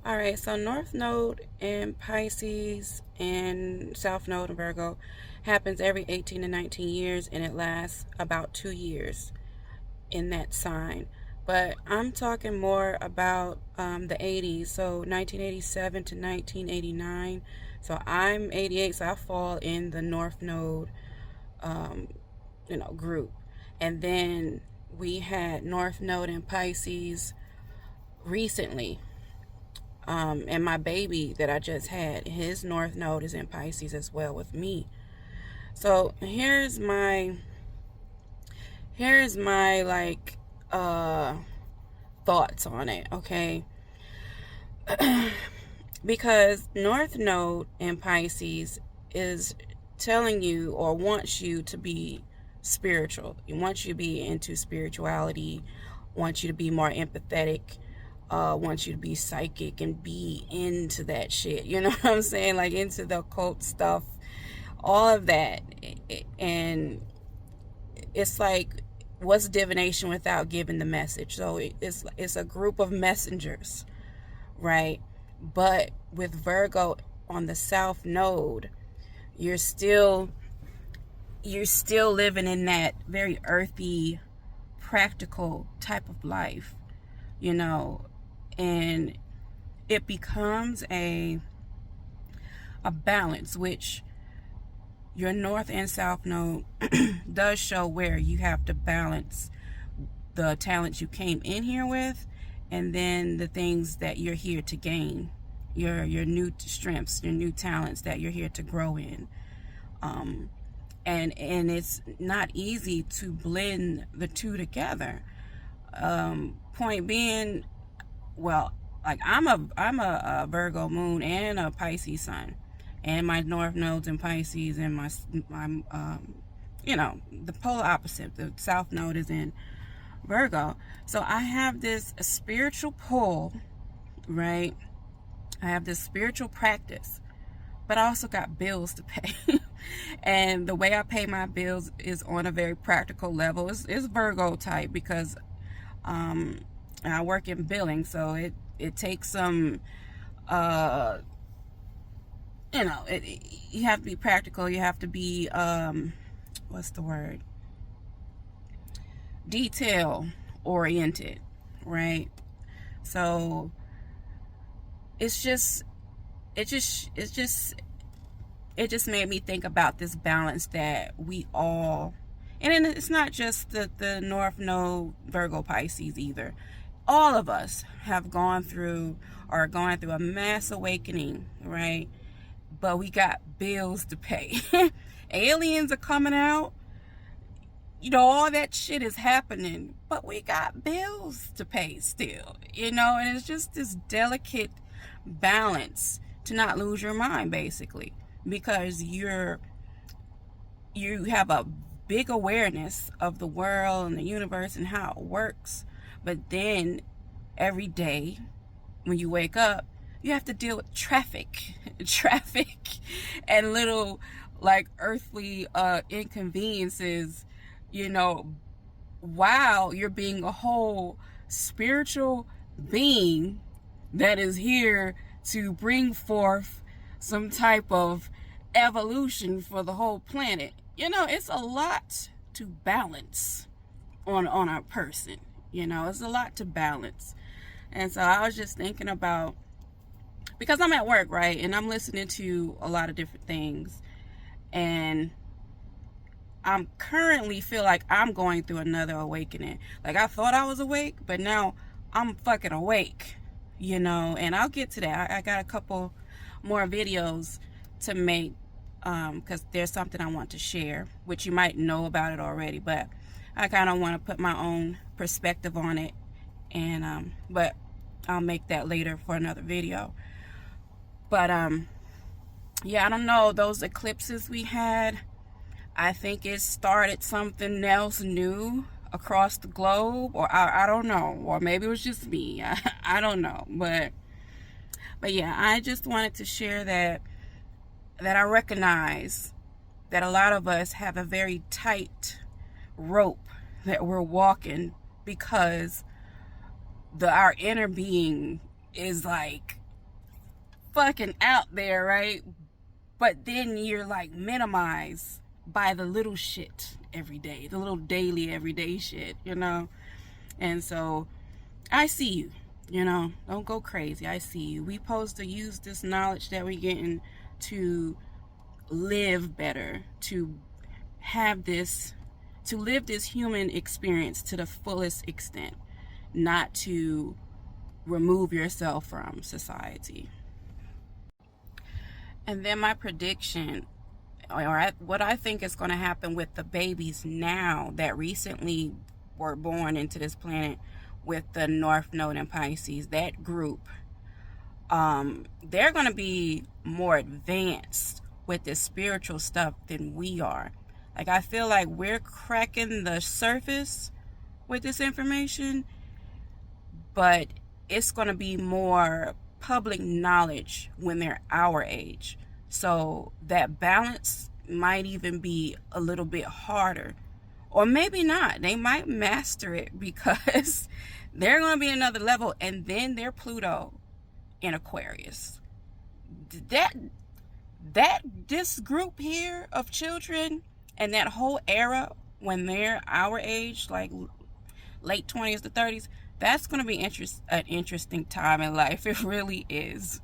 All right, so North Node in Pisces and South Node in Virgo happens every 18 to 19 years, and it lasts about 2 years in that sign. But I'm talking more about the 80s, so 1987 to 1989. So I'm 88, so I fall in the North Node, um, group. And then we had North Node in Pisces recently. And my baby that I just had, his North Node is in Pisces as well with me. So here's my like thoughts on it, okay? Because North Node in Pisces is telling you or wants you to be spiritual. It wants you to be into spirituality, wants you to be more empathetic, wants you to be psychic and be into that shit. You know what I'm saying? Like into the occult stuff, all of that. And it's like, what's divination without giving the message? So it's a group of messengers, right? But with Virgo on the South Node, you're still living in that very earthy, practical type of life, you know, and it becomes a balance, which your North and South Node does show where you have to balance the talents you came in here with, and then the things that you're here to gain, your new strengths, your new talents that you're here to grow in. And it's not easy to blend the two together. Point being, well, like I'm a Virgo moon and a Pisces sun, and my North node's in Pisces, and my the polar opposite, the South node is in Virgo. So I have this spiritual pull, right? I have this spiritual practice, but I also got bills to pay. And the way I pay my bills is on a very practical level. It's Virgo type because I work in billing, so it takes some you have to be practical. You have to be what's the word? Detail oriented, right? So it just made me think about this balance that we all, and then it's not just the North Node Virgo Pisces either. All of us have gone through or are going through a mass awakening, right? But we got bills to pay. Aliens are coming out. All that shit is happening, but we got bills to pay still, and it's just this delicate balance to not lose your mind, basically, because you have a big awareness of the world and the universe and how it works, but then every day when you wake up, you have to deal with traffic and little like earthly inconveniences, while you're being a whole spiritual being that is here to bring forth some type of evolution for the whole planet. It's a lot to balance on a person. It's a lot to balance. And so I was just thinking about, because I'm at work, right? And I'm listening to a lot of different things. And I'm currently feel like I'm going through another awakening. Like I thought I was awake, but now I'm fucking awake, and I'll get to that. I got a couple more videos to make, because there's something I want to share, which you might know about it already, but I kind of want to put my own perspective on it, and but I'll make that later for another video. But yeah, I don't know, those eclipses we had, I think it started something else new across the globe, or I don't know, or maybe it was just me. I don't know, but yeah, I just wanted to share that I recognize that a lot of us have a very tight rope that we're walking, because our inner being is like fucking out there, right? But then you're like minimized by the little shit every day, the little daily, everyday shit, you know? And so I see you, you know, don't go crazy. I see you. We supposed to use this knowledge that we're getting to live better, to have this, to live this human experience to the fullest extent, not to remove yourself from society. And then my prediction, or what I think is going to happen with the babies now that recently were born into this planet with the North Node in Pisces, that group, they're going to be more advanced with this spiritual stuff than we are. Like, I feel like we're cracking the surface with this information, but it's going to be more public knowledge when they're our age. So that balance might even be a little bit harder, or maybe not. They might master it because they're going to be another level, and then they're Pluto in Aquarius. This group here of children and that whole era when they're our age, like late 20s to 30s, that's going to be an interesting time in life. It really is.